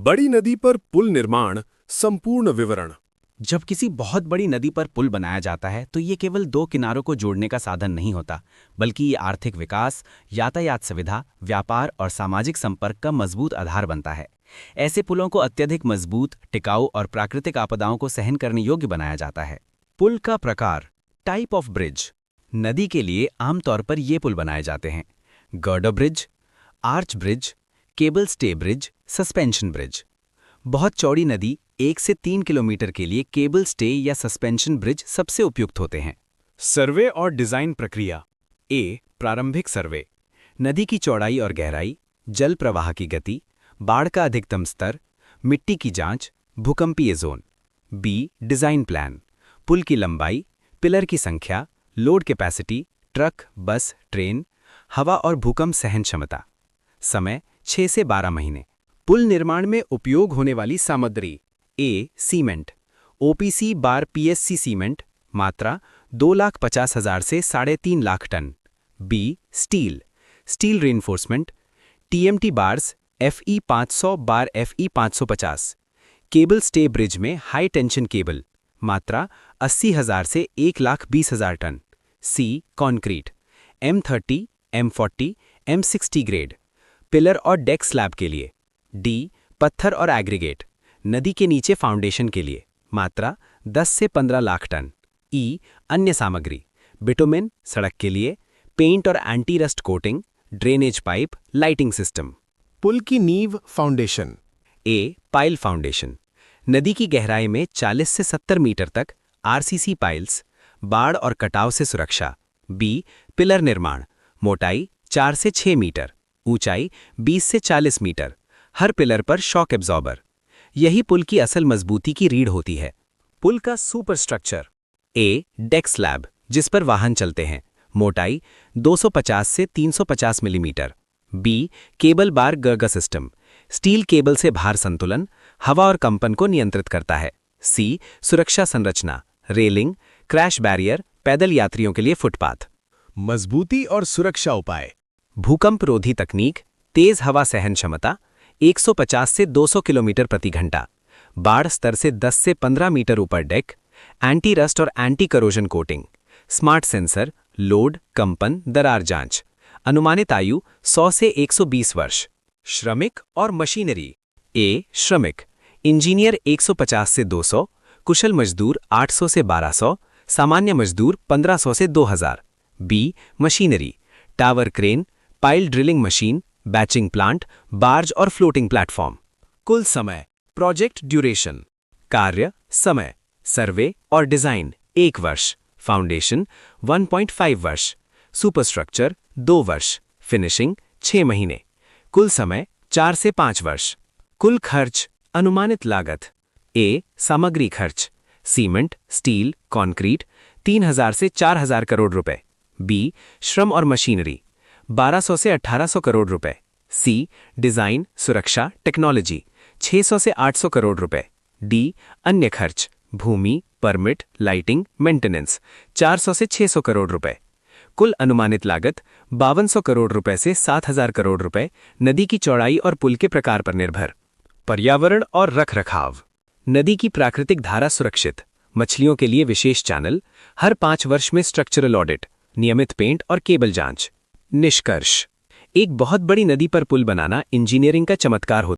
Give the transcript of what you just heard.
बड़ी नदी पर पुल निर्माण संपूर्ण विवरण। जब किसी बहुत बड़ी नदी पर पुल बनाया जाता है तो ये केवल दो किनारों को जोड़ने का साधन नहीं होता, बल्कि ये आर्थिक विकास, यातायात सुविधा, व्यापार और सामाजिक संपर्क का मजबूत आधार बनता है। ऐसे पुलों को अत्यधिक मजबूत, टिकाऊ और प्राकृतिक आपदाओं को सहन करने योग्य बनाया जाता है। पुल का प्रकार, टाइप ऑफ ब्रिज। नदी के लिए आमतौर पर ये पुल बनाए जाते हैं: girder bridge, arch bridge, cable stay bridge, suspension bridge. बहुत चौड़ी नदी 1 से 3 किलोमीटर के लिए केबल स्टे या सस्पेंशन ब्रिज सबसे उपयुक्त होते हैं। सर्वे और डिजाइन प्रक्रिया। ए, प्रारंभिक सर्वे। नदी की चौड़ाई और गहराई, जल प्रवाह की गति, बाढ़ का अधिकतम स्तर, मिट्टी की जांच, भूकंपीय जोन। B, design plan. पुल की लंबाई, पिलर की संख्या, load capacity, truck, bus, train, हवा और भूकंप सहन क्षमता। समय 6 से 12 महीने। पुल निर्माण में उपयोग होने वाली सामग्री। ए, सीमेंट, ओपीसी बार पीएससी सीमेंट, मात्रा 2,50,000 से 3.5 लाख टन। B, steel, steel reinforcement, TMT bars FE 500 बार FE 550। केबल स्टे ब्रिज में हाई टेंशन केबल, मात्रा 80,000 से 1,20,000 टन। C, concrete, M30, M40, M60 grade, pillar और डेक स्लैब के लिए। डी, पत्थर और एग्रीगेट, नदी के नीचे फाउंडेशन के लिए, मात्रा 10 से 15 लाख टन। ई, अन्य सामग्री, बिटुमेन, सड़क के लिए, पेंट और anti rust coating, drainage pipe, lighting system. पुल की नींव फाउंडेशन। ए, पाइल फाउंडेशन, नदी की गहराई में 40 से 70 मीटर तक आरसीसी पाइल्स, बाढ़ और कटाव से सुरक्षा। बी, पिलर निर्माण, मोटाई 4 से 6 मीटर, ऊंचाई 20 से 40 मीटर, हर पिलर पर शॉक एब्जॉर्बर। यही पुल की असल मजबूती की रीढ़ होती है। पुल का सुपर स्ट्रक्चर। ए, डेक स्लैब, जिस पर वाहन चलते हैं, मोटाई 250 से 350 मिलीमीटर। बी, केबल बार गर्गा सिस्टम, स्टील केबल से भार संतुलन, हवा और कंपन को नियंत्रित करता है। सी, सुरक्षा संरचना, रेलिंग, क्रैश बैरियर, पैदल यात्रियों के लिए फुटपाथ। मजबूती और सुरक्षा उपाय। भूकंप रोधी तकनीक, तेज हवा सहन क्षमता, 150 से 200 किलोमीटर प्रति घंटा, बाढ़ स्तर से 10 से 15 मीटर ऊपर डेक, एंटी रस्ट और anti corrosion coating, smart sensor, load, कंपन, दरार जांच। अनुमानित आयु 100 से 120 वर्ष। श्रमिक और मशीनरी। ए, श्रमिक, इंजीनियर 150 से 200, कुशल मजदूर 800 से 1200, सामान्य मजदूर 1500 से 2000। B, machinery, tower crane, pile drilling machine, batching plant, barge और फ्लोटिंग प्लेटफॉर्म। कुल समय, प्रोजेक्ट ड्यूरेशन। कार्य समय, सर्वे और डिजाइन 1 वर्ष, फाउंडेशन 1.5 वर्ष, सुपरस्ट्रक्चर 2 वर्ष, फिनिशिंग 6 महीने। कुल समय 4 से 5 वर्ष। कुल खर्च, अनुमानित लागत। ए, सामग्री खर्च, सीमेंट, स्टील, कंक्रीट 3,000 से 4,000 करोड़ रुपए। बी, श्रम और मशीनरी 1200 से 1800 करोड़ रुपए। सी, डिजाइन, सुरक्षा, टेक्नोलॉजी 600 से 800 करोड़ रुपए। डी, अन्य खर्च, भूमि, परमिट, लाइटिंग, मेंटेनेंस 400 से 600 करोड़ रुपए। कुल अनुमानित लागत 5200 करोड़ रुपए से 7,000 करोड़ रुपए, नदी की चौड़ाई और पुल के प्रकार पर निर्भर। पर्यावरण और रखरखाव। नदी की प्राकृतिक धारा सुरक्षित, मछलियों के लिए विशेष चैनल, हर 5 वर्ष में स्ट्रक्चरल ऑडिट, नियमित पेंट और केबल जांच। निष्कर्ष, एक बहुत बड़ी नदी पर पुल बनाना इंजीनियरिंग का चमत्कार होता है।